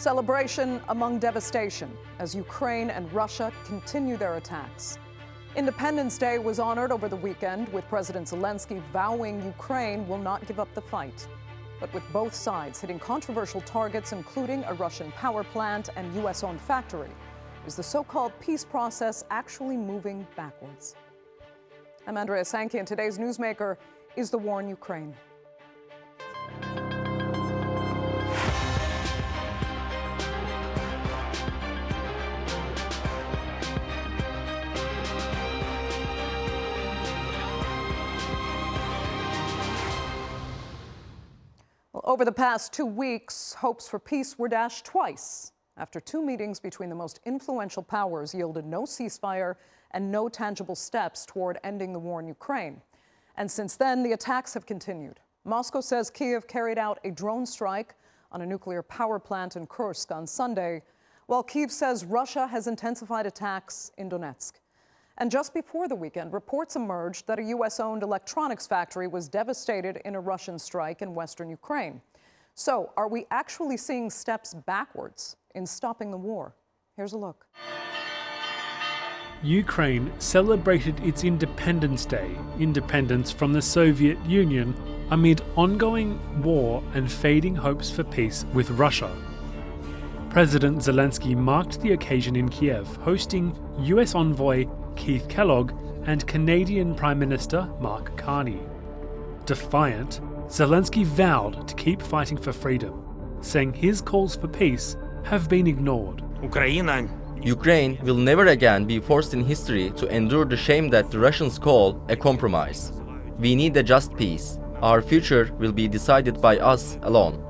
Celebration among devastation as Ukraine and Russia continue their attacks. Independence Day was honored over the weekend, with President Zelenskyy vowing Ukraine will not give up the fight. But with both sides hitting controversial targets, including a Russian power plant and U.S.-owned factory, is the so-called peace process actually moving backwards? I'm Andrea Sankey, and today's Newsmaker is the war in Ukraine. Over the past 2 weeks, hopes for peace were dashed twice after 2 meetings between the most influential powers yielded no ceasefire and no tangible steps toward ending the war in Ukraine. And since then, the attacks have continued. Moscow says Kiev carried out a drone strike on a nuclear power plant in Kursk on Sunday, while Kiev says Russia has intensified attacks in Donetsk. And just before the weekend, reports emerged that a U.S.-owned electronics factory was devastated in a Russian strike in western Ukraine. So, are we actually seeing steps backwards in stopping the war? Here's a look. Ukraine celebrated its Independence Day, independence from the Soviet Union, amid ongoing war and fading hopes for peace with Russia. President Zelenskyy marked the occasion in Kiev, hosting U.S. envoy Keith Kellogg and Canadian Prime Minister Mark Carney. Defiant, Zelenskyy vowed to keep fighting for freedom, saying his calls for peace have been ignored. Ukraine will never again be forced in history to endure the shame that the Russians call a compromise. We need a just peace. Our future will be decided by us alone,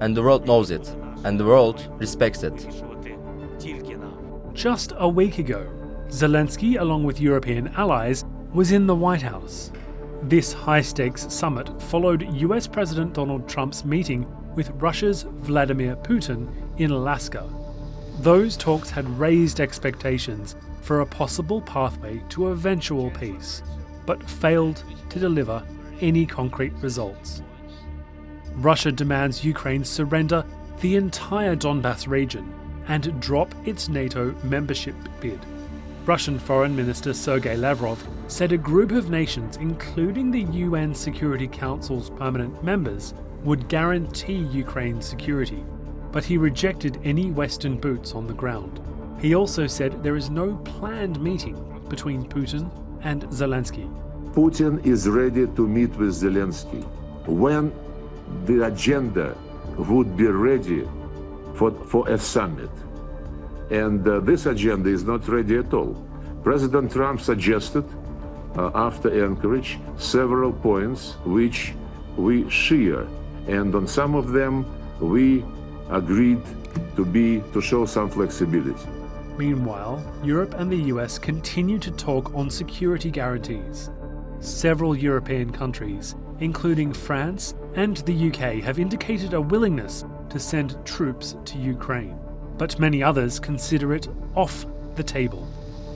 and the world knows it, and the world respects it. Just a week ago, Zelenskyy, along with European allies, was in the White House. This high-stakes summit followed US President Donald Trump's meeting with Russia's Vladimir Putin in Alaska. Those talks had raised expectations for a possible pathway to eventual peace, but failed to deliver any concrete results. Russia demands Ukraine surrender the entire Donbas region and drop its NATO membership bid. Russian Foreign Minister Sergei Lavrov said a group of nations, including the UN Security Council's permanent members, would guarantee Ukraine's security, but he rejected any Western boots on the ground. He also said there is no planned meeting between Putin and Zelenskyy. Putin is ready to meet with Zelenskyy when the agenda would be ready for a summit. And this agenda is not ready at all. President Trump suggested, after Anchorage, several points which we share. And on some of them, we agreed to show some flexibility. Meanwhile, Europe and the US continue to talk on security guarantees. Several European countries, including France and the UK, have indicated a willingness to send troops to Ukraine, but many others consider it off the table.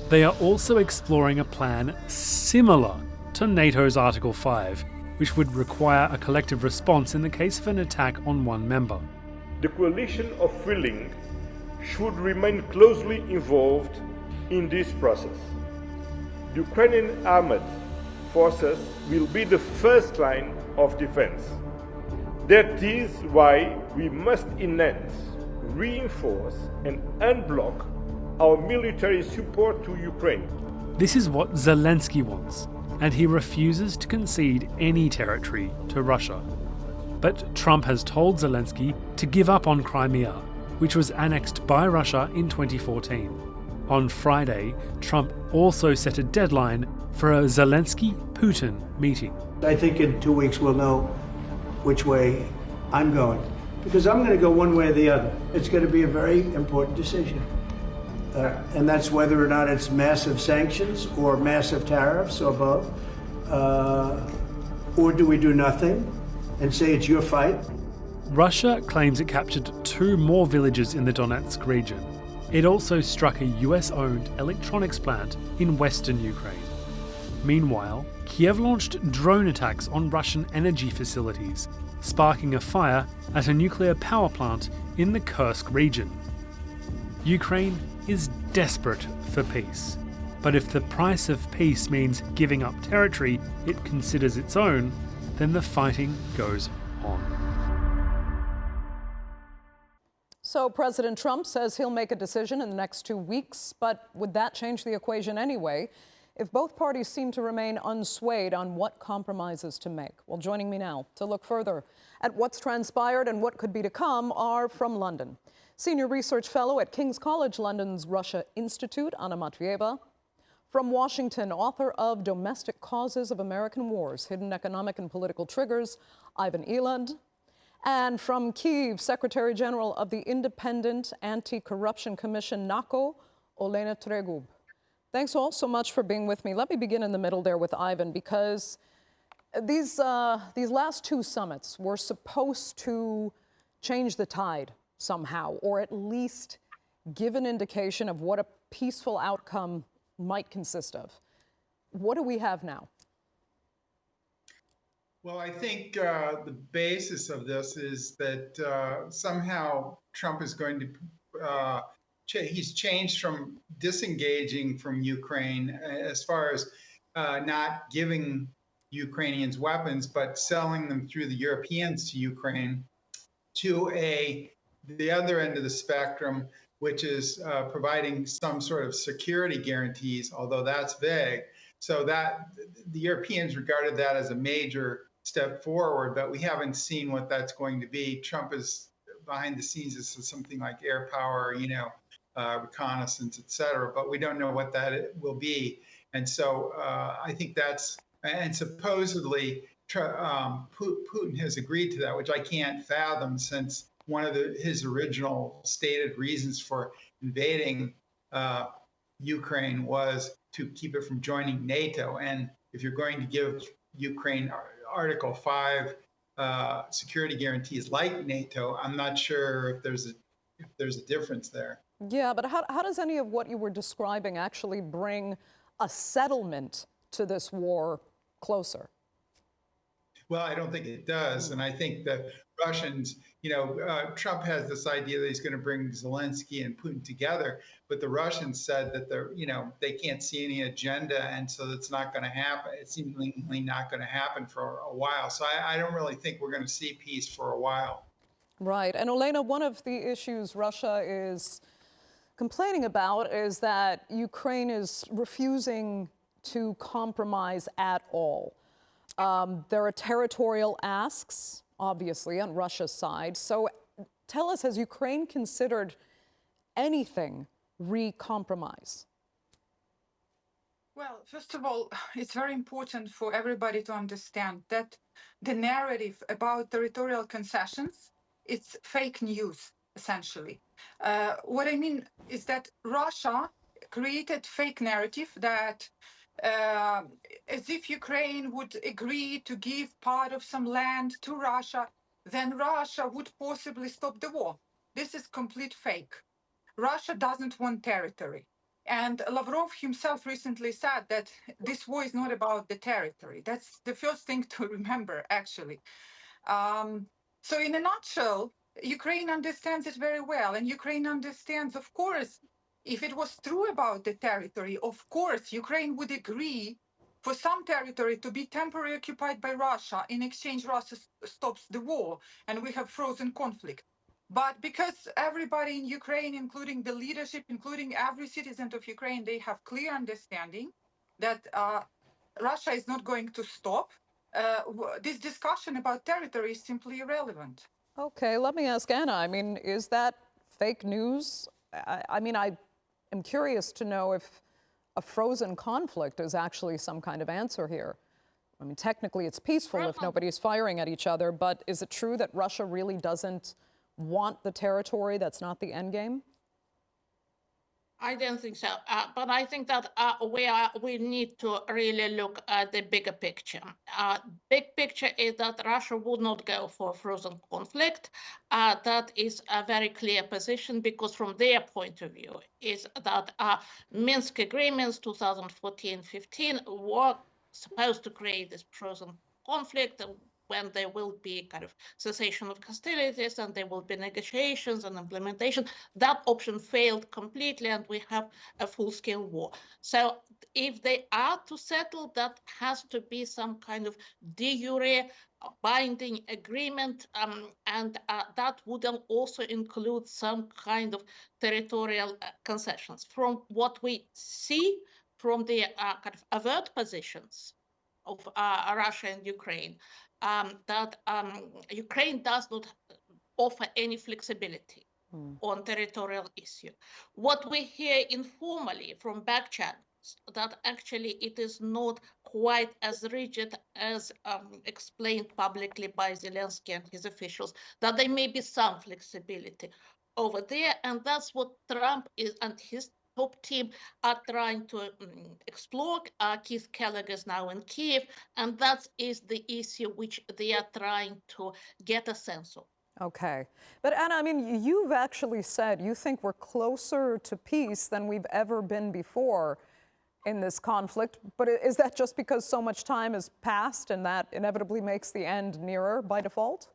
They are also exploring a plan similar to NATO's Article 5, which would require a collective response in the case of an attack on one member. The coalition of willing should remain closely involved in this process. The Ukrainian armed forces will be the first line of defense. That is why we must enhance, reinforce and unblock our military support to Ukraine. This is what Zelenskyy wants, and he refuses to concede any territory to Russia. But Trump has told Zelenskyy to give up on Crimea, which was annexed by Russia in 2014. On Friday, Trump also set a deadline for a Zelenskyy-Putin meeting. I think in 2 weeks we'll know which way I'm going, because I'm going to go one way or the other. It's going to be a very important decision. And that's whether or not it's massive sanctions or massive tariffs or both. Or do we do nothing and say it's your fight? Russia claims it captured 2 more villages in the Donetsk region. It also struck a US-owned electronics plant in western Ukraine. Meanwhile, Kiev launched drone attacks on Russian energy facilities, sparking a fire at a nuclear power plant in the Kursk region. Ukraine is desperate for peace, but if the price of peace means giving up territory it considers its own, then the fighting goes on. So President Trump says he'll make a decision in the next 2 weeks, but would that change the equation anyway if both parties seem to remain unswayed on what compromises to make? Well, joining me now to look further at what's transpired and what could be to come are from London, Senior Research Fellow at King's College London's Russia Institute, Olena Matveeva. From Washington, author of Domestic Causes of American Wars, Hidden Economic and Political Triggers, R Eland. And from Kiev, Secretary General of the Independent Anti-Corruption Commission, NAKO, Olena Tregub. Thanks all so much for being with me. Let me begin in the middle there with Ivan, because these last two summits were supposed to change the tide somehow, or at least give an indication of what a peaceful outcome might consist of. What do we have now? Well, I think the basis of this is that somehow Trump is going to, he's changed from disengaging from Ukraine as far as not giving Ukrainians weapons, but selling them through the Europeans to Ukraine, to the other end of the spectrum, which is providing some sort of security guarantees, although that's vague. So that the Europeans regarded that as a major step forward, but we haven't seen what that's going to be. Trump is behind the scenes. This is something like air power, reconnaissance, et cetera, but we don't know what that will be. And so I think and supposedly Putin has agreed to that, which I can't fathom, since one of his original stated reasons for invading Ukraine was to keep it from joining NATO. And if you're going to give Ukraine Article 5 security guarantees like NATO, I'm not sure if there's a difference there. Yeah, but how does any of what you were describing actually bring a settlement to this war closer? Well, I don't think it does. And I think that Russians, Trump has this idea that he's going to bring Zelenskyy and Putin together, but the Russians said that they can't see any agenda, and so it's not going to happen. It's seemingly not going to happen for a while. So I don't really think we're going to see peace for a while. Right. And Olena, one of the issues Russia is complaining about is that Ukraine is refusing to compromise at all. There are territorial asks, obviously, on Russia's side. So tell us, has Ukraine considered anything re-compromise? Well, first of all, it's very important for everybody to understand that the narrative about territorial concessions, it's fake news, essentially. What I mean is that Russia created fake narrative that as if Ukraine would agree to give part of some land to Russia, then Russia would possibly stop the war. This is complete fake. Russia doesn't want territory. And Lavrov himself recently said that this war is not about the territory. That's the first thing to remember, actually. So in a nutshell, Ukraine understands it very well. And Ukraine understands, of course, if it was true about the territory, of course, Ukraine would agree for some territory to be temporarily occupied by Russia. In exchange, Russia stops the war and we have frozen conflict. But because everybody in Ukraine, including the leadership, including every citizen of Ukraine, they have clear understanding that Russia is not going to stop, this discussion about territory is simply irrelevant. Okay, let me ask Anna. I mean, is that fake news? I'm curious to know if a frozen conflict is actually some kind of answer here. I mean, technically it's peaceful if nobody's firing at each other, but is it true that Russia really doesn't want the territory? That's not the end game? I don't think so. But I think that we need to really look at the bigger picture. Big picture is that Russia would not go for frozen conflict. That is a very clear position, because from their point of view is that Minsk agreements 2014-15 were supposed to create this frozen conflict when there will be kind of cessation of hostilities and there will be negotiations and implementation. That option failed completely, and we have a full-scale war. So if they are to settle, that has to be some kind of de jure binding agreement, and that would also include some kind of territorial concessions. From what we see from the kind of avert positions of Russia and Ukraine, that Ukraine does not offer any flexibility on territorial issue. What we hear informally from back channels, that actually it is not quite as rigid as explained publicly by Zelenskyy and his officials, that there may be some flexibility over there, and that's what Trump is and his top team are trying to explore. Keith Kellogg is now in Kiev, and that is the issue which they are trying to get a sense of. Okay. But Anna, I mean, you've actually said you think we're closer to peace than we've ever been before in this conflict. But is that just because so much time has passed and that inevitably makes the end nearer by default?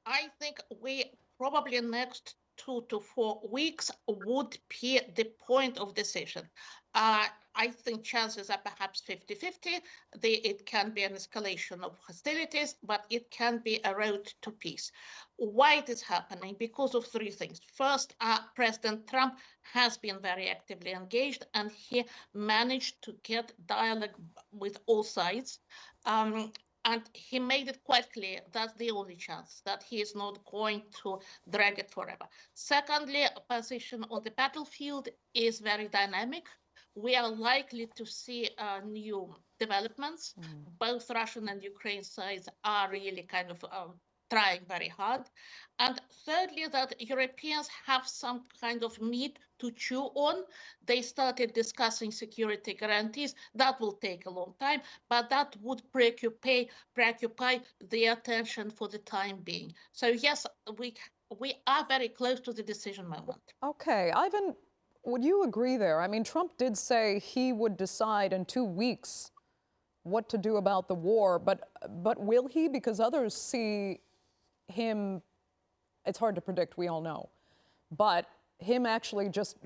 I think we probably next 2 to 4 weeks would be the point of decision. I think chances are perhaps 50-50. It can be an escalation of hostilities, but it can be a road to peace. Why it is happening? Because of 3 things. First, President Trump has been very actively engaged, and he managed to get dialogue with all sides. And he made it quite clear that's the only chance, that he is not going to drag it forever. Secondly, a position on the battlefield is very dynamic. We are likely to see new developments. Both Russian and Ukraine sides are really kind of trying very hard. And thirdly, that Europeans have some kind of meat to chew on. They started discussing security guarantees. That will take a long time, but that would preoccupy their attention for the time being. So yes, we are very close to the decision moment. Okay, Ivan, would you agree there? I mean, Trump did say he would decide in 2 weeks what to do about the war, but will he? Because others see him, it's hard to predict, we all know, but him actually just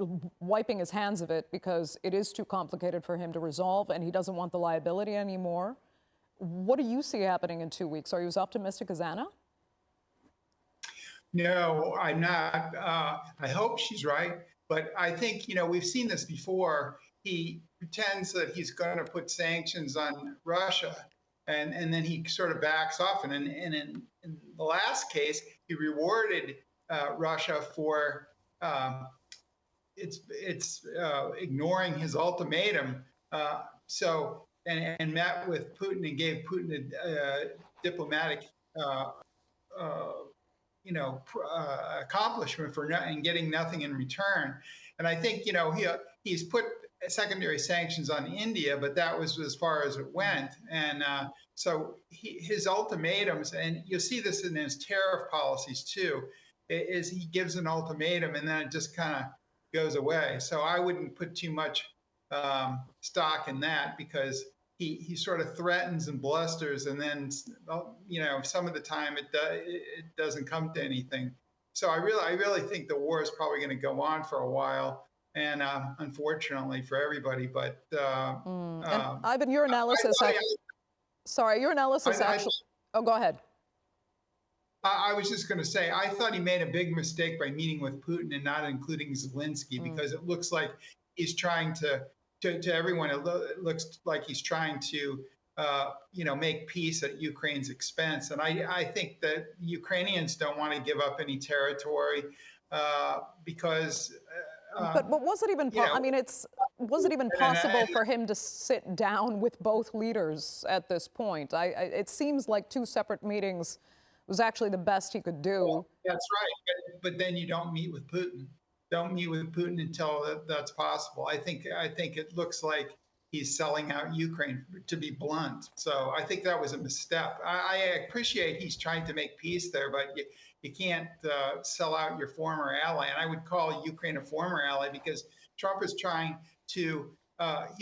wiping his hands of it because it is too complicated for him to resolve and he doesn't want the liability anymore. What do you see happening in 2 weeks? Are you as optimistic as Anna? No, I'm not. I hope she's right. But I think, we've seen this before. He pretends that he's going to put sanctions on Russia, and then he sort of backs off. And in the last case, he rewarded Russia for ignoring his ultimatum. And met with Putin and gave Putin a diplomatic accomplishment and getting nothing in return. And I think, he's put secondary sanctions on India, but that was as far as it went. And so his ultimatums, and you'll see this in his tariff policies too, is he gives an ultimatum and then it just kind of goes away. So I wouldn't put too much stock in that, because he sort of threatens and blusters, and then some of the time it doesn't come to anything. So I really think the war is probably going to go on for a while, and unfortunately for everybody. But and Ivan, your analysis. Your analysis actually. Oh, go ahead. I was just going to say, I thought he made a big mistake by meeting with Putin and not including Zelenskyy, because it looks like he's trying to everyone, it looks like he's trying to, make peace at Ukraine's expense. And I think that Ukrainians don't want to give up any territory because. But was it even? Was it even possible for him to sit down with both leaders at this point? It seems like 2 separate meetings was actually the best he could do. Well, that's right, but then you don't meet with Putin. Don't meet with Putin until that's possible. I think it looks like he's selling out Ukraine, to be blunt. So I think that was a misstep. I appreciate he's trying to make peace there, but you can't sell out your former ally. And I would call Ukraine a former ally, because Trump is trying to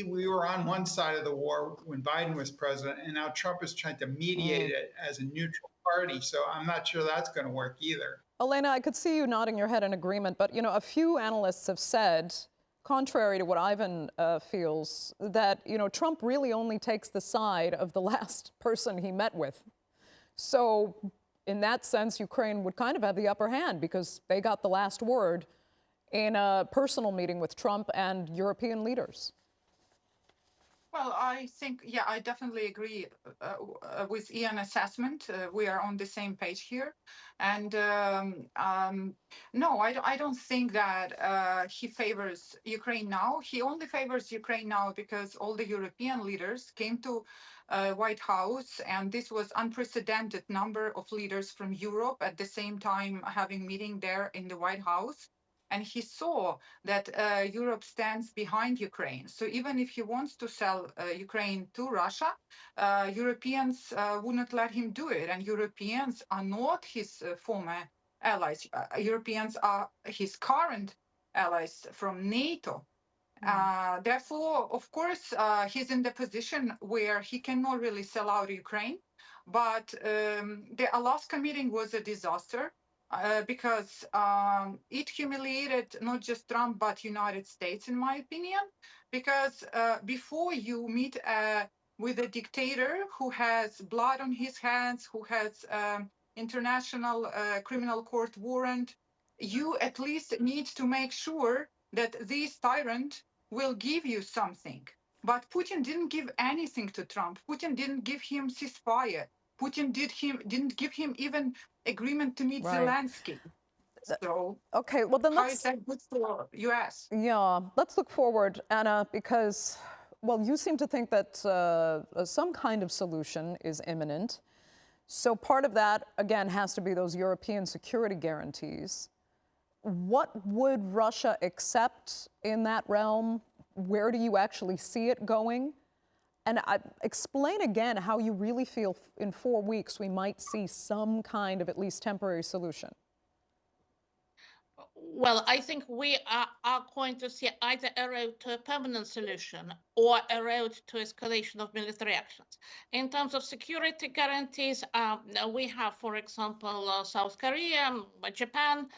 we were on one side of the war when Biden was president, and now Trump is trying to mediate it as a neutral party. So I'm not sure that's going to work either. Olena, I could see you nodding your head in agreement, but a few analysts have said, contrary to what Ivan feels, that Trump really only takes the side of the last person he met with. So in that sense, Ukraine would kind of have the upper hand because they got the last word in a personal meeting with Trump and European leaders. Well, I think, yeah, I definitely agree with Ian's assessment. We are on the same page here. And no, I don't think that he favors Ukraine now. He only favors Ukraine now because all the European leaders came to White House, and this was unprecedented number of leaders from Europe at the same time having meeting there in the White House. And he saw that Europe stands behind Ukraine. So even if he wants to sell Ukraine to Russia, Europeans would not let him do it. And Europeans are not his former allies. Europeans are his current allies from NATO. Therefore, of course, he's in the position where he cannot really sell out Ukraine. But the Alaska meeting was a disaster. Because it humiliated not just Trump, but United States, in my opinion, because before you meet with a dictator who has blood on his hands, who has international criminal court warrant, you at least need to make sure that this tyrant will give you something. But Putin didn't give anything to Trump. Putin didn't give him ceasefire. Putin didn't give him even agreement to meet Zelenskyy. So, okay, well then how is that good for U.S.? Yeah, let's look forward, Anna, because, well, you seem to think that some kind of solution is imminent. So part of that, again, has to be those European security guarantees. What would Russia accept in that realm? Where do you actually see it going? And explain again how you really feel in 4 weeks we might see some kind of at least temporary solution. Well, I think we are going to see either a road to a permanent solution or a road to escalation of military actions. In terms of security guarantees, we have, for example, South Korea, Japan.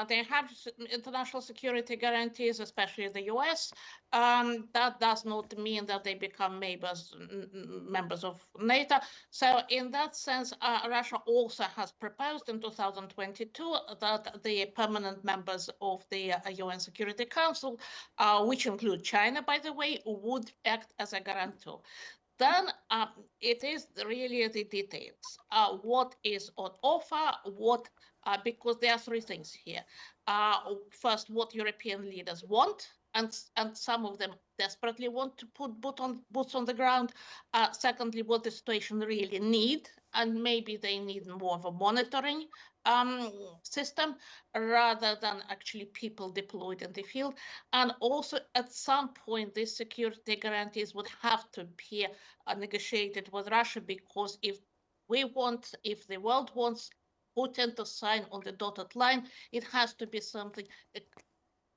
They have international security guarantees, especially the US. That does not mean that they become members of NATO. So in that sense, Russia also has proposed in 2022 that the permanent members of the UN Security Council, which include China, by the way, would act as a guarantor. Then it is really the details. What is on offer? Because there are three things here. First, what European leaders want, and some of them desperately want to put boots on the ground. Secondly, what the situation really need, and maybe they need more of a monitoring system rather than actually people deployed in the field. And also, at some point, these security guarantees would have to be negotiated with Russia, because if the world wants Putin to sign on the dotted line, it has to be something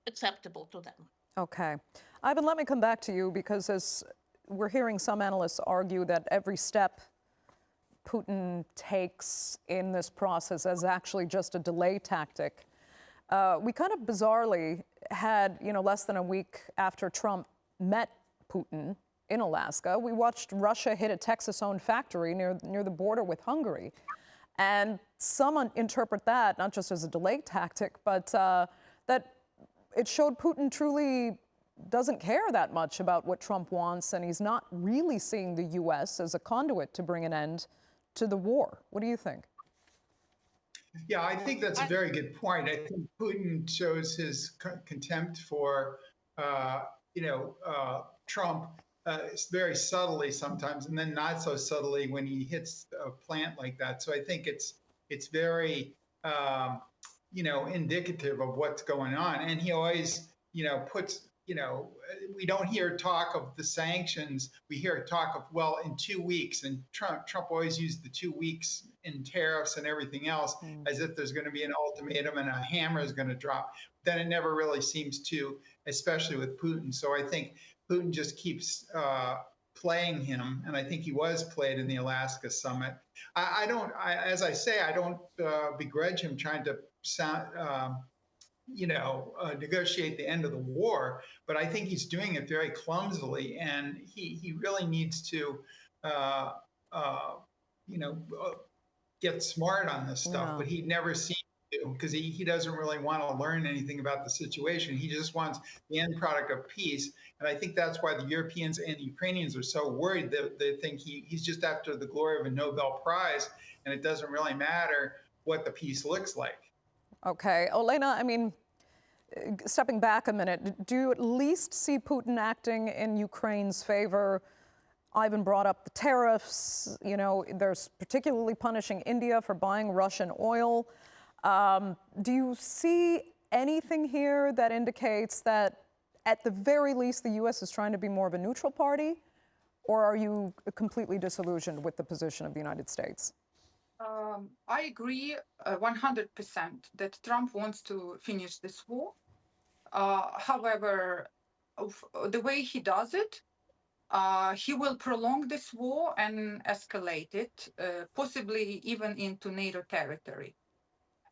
acceptable to them. Okay. Ivan, let me come back to you, because as we're hearing some analysts argue that every step Putin takes in this process is actually just a delay tactic. We kind of bizarrely had, less than a week after Trump met Putin in Alaska, we watched Russia hit a Texas-owned factory near the border with Hungary. And some interpret that not just as a delay tactic, but that it showed Putin truly doesn't care that much about what Trump wants, and he's not really seeing the U.S. as a conduit to bring an end to the war. What do you think? Yeah, I think that's a very good point. I think Putin shows his contempt for, Trump very subtly sometimes, and then not so subtly when he hits a plant like that. So I think it's very, indicative of what's going on. And he always, puts, we don't hear talk of the sanctions. We hear talk of, well, in 2 weeks, and Trump always used the 2 weeks in tariffs and everything else, as if there's going to be an ultimatum and a hammer is going to drop. Then it never really seems to, especially with Putin. So I think Putin just keeps playing him, and I think he was played in the Alaska summit. As I say, I don't begrudge him trying to negotiate the end of the war, but I think he's doing it very clumsily, and he really needs to, get smart on this stuff. Yeah. But he never seems to, because he doesn't really want to learn anything about the situation. He just wants the end product of peace, and I think that's why the Europeans and the Ukrainians are so worried that they think he's just after the glory of a Nobel Prize, and it doesn't really matter what the peace looks like. Okay, Olena, I mean, stepping back a minute, do you at least see Putin acting in Ukraine's favor? Ivan brought up the tariffs. You know, there's particularly punishing India for buying Russian oil. Do you see anything here that indicates that, at the very least, the U.S. is trying to be more of a neutral party? Or are you completely disillusioned with the position of the United States? I agree 100% that Trump wants to finish this war. However, the way he does it, he will prolong this war and escalate it, possibly even into NATO territory.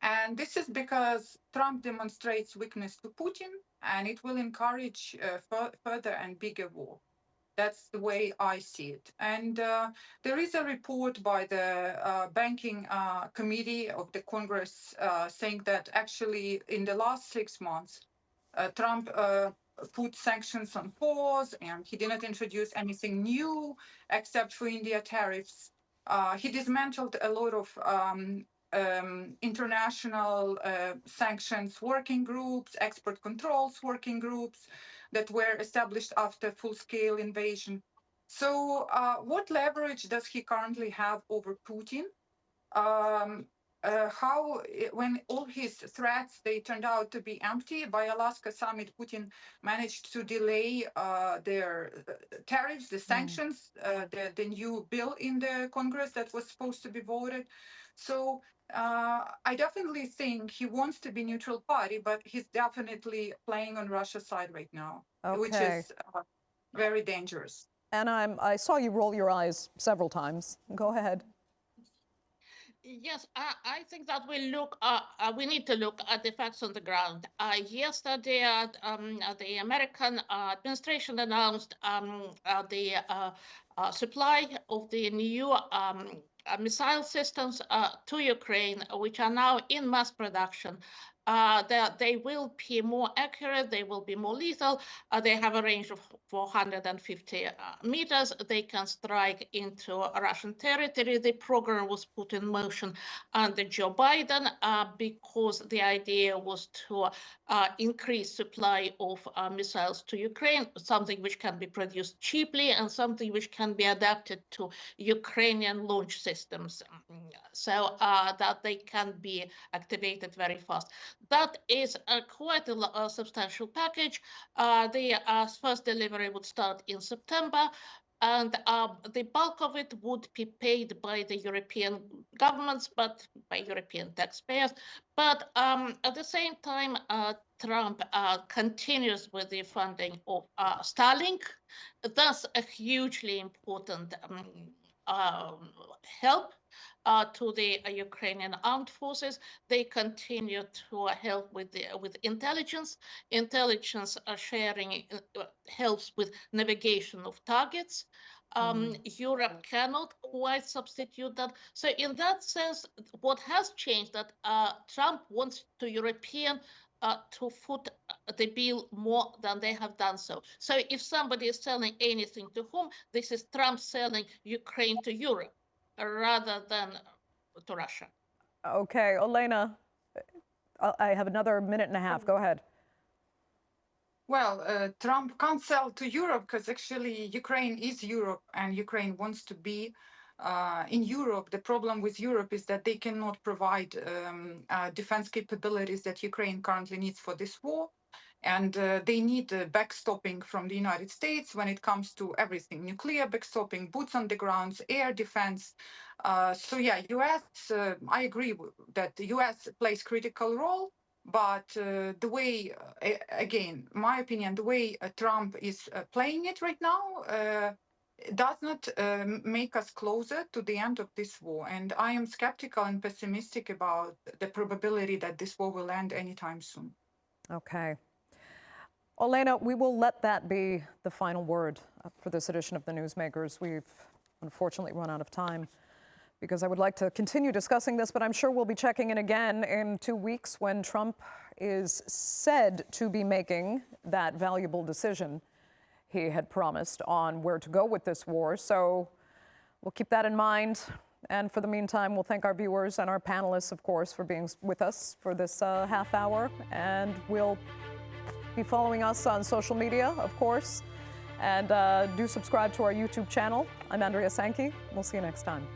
And this is because Trump demonstrates weakness to Putin, and it will encourage further and bigger war. That's the way I see it. And there is a report by the Banking Committee of the Congress saying that actually in the last 6 months, Trump put sanctions on pause, and he didn't introduce anything new except for India tariffs. He dismantled a lot of international sanctions working groups, export controls working groups that were established after full-scale invasion. So what leverage does he currently have over Putin? When all his threats, they turned out to be empty, by Alaska summit, Putin managed to delay their tariffs, the sanctions, the new bill in the Congress that was supposed to be voted. So I definitely think he wants to be neutral party, but he's definitely playing on Russia's side right now, which is very dangerous. And I saw you roll your eyes several times. Go ahead. Yes, I think that we need to look at the facts on the ground. Yesterday, the American administration announced the supply of the new missile systems to Ukraine, which are now in mass production. They will be more accurate, they will be more lethal. They have a range of 450 meters. They can strike into Russian territory. The program was put in motion under Joe Biden because the idea was to increase supply of missiles to Ukraine, something which can be produced cheaply and something which can be adapted to Ukrainian launch systems, so that they can be activated very fast. That is quite a substantial package. The first delivery would start in September, and the bulk of it would be paid by the European governments, but by European taxpayers. But at the same time, Trump continues with the funding of Starlink. That's a hugely important help to the Ukrainian armed forces. They continue to help with intelligence. Intelligence sharing helps with navigation of targets. Europe cannot quite substitute that. So in that sense, what has changed that Trump wants to European to foot the bill more than they have done so. So if somebody is selling anything to whom, this is Trump selling Ukraine to Europe rather than to Russia. Okay, Olena, I have another minute and a half. Go ahead. Well, Trump can't sell to Europe because actually Ukraine is Europe, and Ukraine wants to be in Europe, the problem with Europe is that they cannot provide defense capabilities that Ukraine currently needs for this war. And they need backstopping from the United States when it comes to everything: nuclear backstopping, boots on the ground, air defense. So yeah, US, I agree that the US plays critical role, but the way, again, my opinion, the way Trump is playing it right now does not make us closer to the end of this war. And I am skeptical and pessimistic about the probability that this war will end anytime soon. Okay. Olena, we will let that be the final word for this edition of the Newsmakers. We've unfortunately run out of time because I would like to continue discussing this, but I'm sure we'll be checking in again in 2 weeks when Trump is said to be making that valuable decision he had promised on where to go with this war. So we'll keep that in mind. And for the meantime, we'll thank our viewers and our panelists, of course, for being with us for this half hour. And we'll be following us on social media, of course. And do subscribe to our YouTube channel. I'm Andrea Sankey. We'll see you next time.